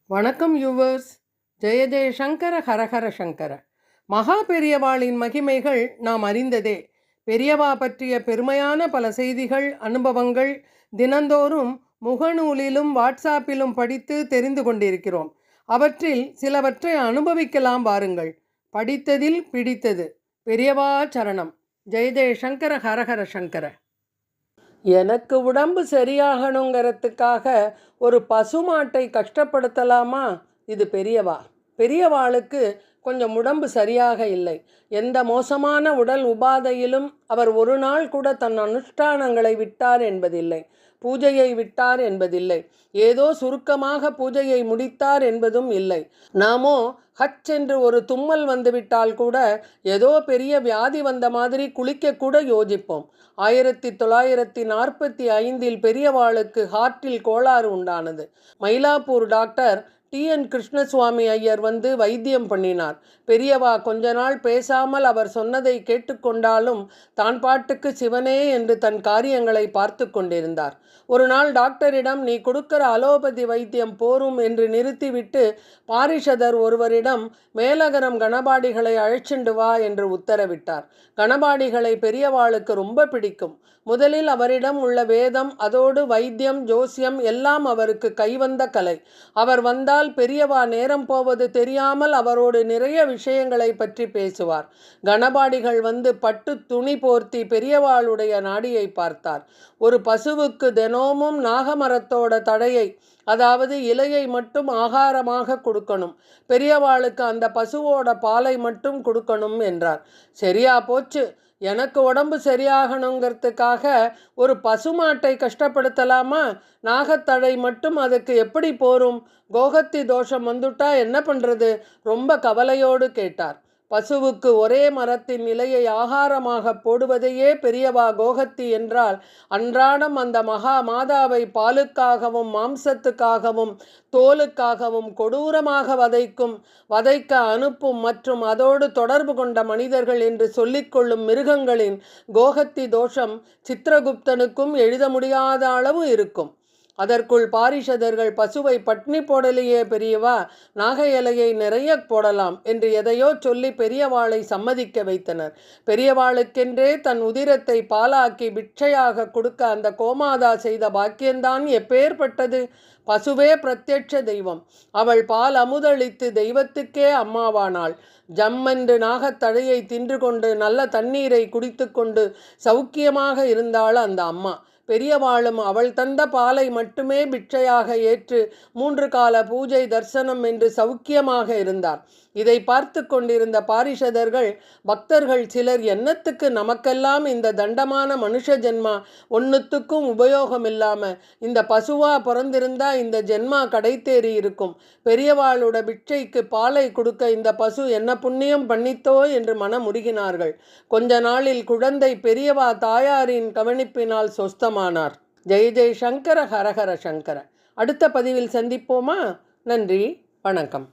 வணக்கம் யூவர்ஸ். ஜெய ஜெய சங்கர ஹரஹர சங்கர. மகா பெரியவாளின் மகிமைகள் நாம் அறிந்ததே. பெரியவா பற்றிய பெருமையான பல செய்திகள், அனுபவங்கள் தினந்தோறும் முகநூலிலும் வாட்ஸ்ஆப்பிலும் படித்து தெரிந்து கொண்டிருக்கிறோம். அவற்றில் சிலவற்றை அனுபவிக்கலாம் வாருங்கள். படித்ததில் பிடித்தது. பெரியவா சரணம். ஜெய ஜெய சங்கர ஹரஹர சங்கர. எனக்கு உடம்பு சரியாகணுங்கிறதுக்காக ஒரு பசுமாட்டை கஷ்டப்படுத்தலாமா? இது பெரியவா. பெரியவாளுக்கு கொஞ்சம் உடம்பு சரியாக இல்லை. எந்த மோசமான உடல் உபாதையிலும் அவர் ஒரு நாள் கூட தன் அனுஷ்டானங்களை விட்டார் என்பதில்லை, பூஜையை விட்டார் என்பதில்லை, ஏதோ சுருக்கமாக பூஜையை முடித்தார் என்பதும் இல்லை. நாமோ ஹச் என்று ஒரு தும்மல் வந்துவிட்டால் கூட ஏதோ பெரிய வியாதி வந்த மாதிரி குளிக்க கூட யோசிப்போம். 1945 பெரியவாளுக்கு ஹார்ட்டில் கோளாறு உண்டானது. மயிலாப்பூர் டாக்டர் TN கிருஷ்ணசுவாமி ஐயர் வந்து வைத்தியம் பண்ணினார். பெரியவா கொஞ்ச நாள் பேசாமல் அவர் சொன்னதை கேட்டுக்கொண்டாலும் தான் பாட்டுக்கு சிவனே என்று தன் காரியங்களை பார்த்து கொண்டிருந்தார். ஒரு நாள் டாக்டரிடம், நீ கொடுக்கிற அலோபதி வைத்தியம் போரும் என்று நிறுத்திவிட்டு பாரிஷதர் ஒருவரிடம் மேலகரம் கணபாடிகளை அழைச்சிண்டு வா என்று உத்தரவிட்டார். கணபாடிகளை பெரியவாளுக்கு ரொம்ப பிடிக்கும். முதலில் அவரிடம் உள்ள வேதம், அதோடு வைத்தியம், ஜோசியம் எல்லாம் அவருக்கு கைவந்த கலை. அவர் வந்தால் பெரியவா நேரம் போவது தெரியாமல் அவரோடு நிறைய விஷயங்களை பற்றி பேசுவார். கணபாடிகள் வந்து பட்டு துணி போர்த்தி பெரியவாளுடைய நாடியை பார்த்தார். ஒரு பசுவுக்கு தினமும் நாகமரத்தோட தடையை, அதாவது இலையை மட்டும் ஆகாரமாக கொடுக்கணும். பெரியவாளுக்கு அந்த பசுவோட பாலை மட்டும் கொடுக்கணும் என்றார். சரியா போச்சு. எனக்கு உடம்பு சரியாகணுங்கிறதுக்காக ஒரு பசுமாட்டை கஷ்டப்படுத்தலாமா? நாகத்தடை மட்டும் அதுக்கு எப்படி போரும்? கோகத்தி தோஷம் வந்துட்டா என்ன பண்ணுறது? ரொம்ப கவலையோடு கேட்டார். பசுவுக்கு ஒரே மரத்தின் இலையை ஆகாரமாக போடுவதையே பெரியவா கோகத்தி என்றால், அன்றாடம் அந்த மகா மாதாவை பாலுக்காகவும் மாம்சத்துக்காகவும் தோலுக்காகவும் கொடூரமாக வதைக்க அனுப்பும் மற்றும் அதோடு தொடர்பு கொண்ட மனிதர்கள் என்று சொல்லிக்கொள்ளும் மிருகங்களின் கோகத்தி தோஷம் சித்திரகுப்தனுக்கும் எழுத முடியாத அளவு இருக்கும். அதற்குள் பாரிஷதர்கள், பசுவை பட்னி போடலையே பெரியவா, நாக இலையை நிறைய போடலாம் என்று எதையோ சொல்லி பெரியவாளை சம்மதிக்க வைத்தனர். பெரியவாளுக்கென்றே தன் உதிரத்தை பாலாக்கி பிட்சையாக கொடுக்க அந்த கோமாதா செய்த பாக்கியந்தான் எப்பேற்பட்டது! பசுவே பிரத்யட்ச தெய்வம். அவள் பால் அமுதளித்து தெய்வத்துக்கே அம்மாவானாள். ஜம்மென்று நாகத்தழையை தின்று கொண்டு நல்ல தண்ணீரை குடித்து கொண்டு சௌக்கியமாக இருந்தாள் அந்த அம்மா. பெரியவாளும் அவள் தந்த பாலை மட்டுமே பிட்சையாக ஏற்று 3 கால பூஜை தரிசனம் என்று சௌக்கியமாக இருந்தார். இதை பார்த்து கொண்டிருந்த பாரிஷதர்கள், பக்தர்கள் சிலர், என்னத்துக்கு நமக்கெல்லாம் இந்த தண்டமான மனுஷ ஜென்மா, ஒன்றுத்துக்கும் உபயோகம் இல்லாமல் இந்த பசுவா பிறந்திருந்தா இந்த ஜென்மா கடைத்தேறி இருக்கும். பெரியவாளோட பிட்சைக்கு பாலை கொடுக்க இந்த பசு என்ன புண்ணியம் பண்ணித்தோ என்று மனமுருகினார்கள். கொஞ்ச நாளில் குழந்தை பெரியவா தாயாரின் கவனிப்பினால் சொஸ்தமானார். ஜெய ஜெய சங்கர ஹரஹர சங்கர. அடுத்த பதிவில் சந்திப்போமா? நன்றி, வணக்கம்.